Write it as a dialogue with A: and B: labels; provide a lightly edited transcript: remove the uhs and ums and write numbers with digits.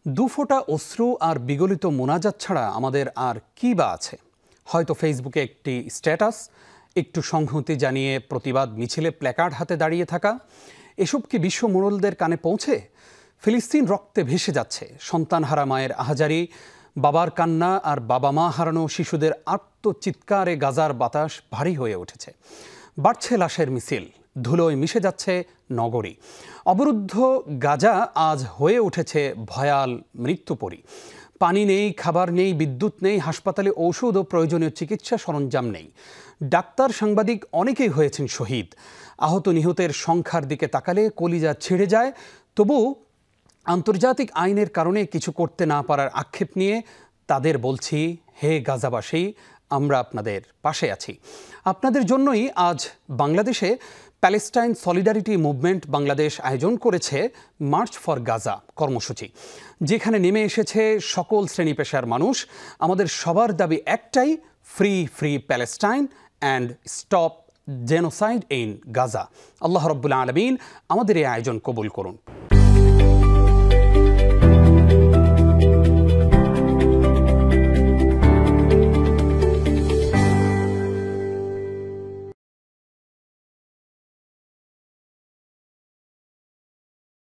A: দুফোঁটা অশ্রু আর বিগলিত মোনাজাত ছাড়া আমাদের আর কী বা আছে? হয়তো ফেসবুকে একটি স্ট্যাটাস, একটু সংহতি জানিয়ে প্রতিবাদ মিছিলে প্ল্যাকার্ড হাতে দাঁড়িয়ে থাকা, এসব কি বিশ্ব মোড়লদের কানে পৌঁছে? ফিলিস্তিন রক্তে ভেসে যাচ্ছে, সন্তানহারা মায়ের আহাজারি, বাবার কান্না আর বাবা মা হারানো শিশুদের আর্তচিৎকারে গাজার বাতাস ভারী হয়ে উঠেছে। বাড়ছে লাশের মিছিল, ধুলোয় মিশে যাচ্ছে নগরী। অবরুদ্ধ গাজা আজ হয়ে উঠেছে ভয়াল মৃত্যুপরী। পানি নেই, খাবার নেই, বিদ্যুৎ নেই, হাসপাতালে ঔষধ ও প্রয়োজনীয় চিকিৎসা সরঞ্জাম নেই। ডাক্তার, সাংবাদিক অনেকেই হয়েছেন শহীদ। আহত নিহতের সংখ্যার দিকে তাকালে কলিজা ছিঁড়ে যায়। তবু আন্তর্জাতিক আইনের কারণে কিছু করতে না পারার আক্ষেপ নিয়ে তাদের বলছি, হে গাজাবাসী, আমরা আপনাদের পাশে আছি। আপনাদের জন্যই আজ বাংলাদেশে প্যালেস্টাইন সলিডারিটি মুভমেন্ট বাংলাদেশ আয়োজন করেছে মার্চ ফর গাজা কর্মসূচি, যেখানে নেমে এসেছে সকল শ্রেণী পেশার মানুষ। আমাদের সবার দাবি একটাই, free Palestine and stop genocide in Gaza. Allah রাব্বুল আলামিন আমাদের এই আয়োজন কবুল করুন।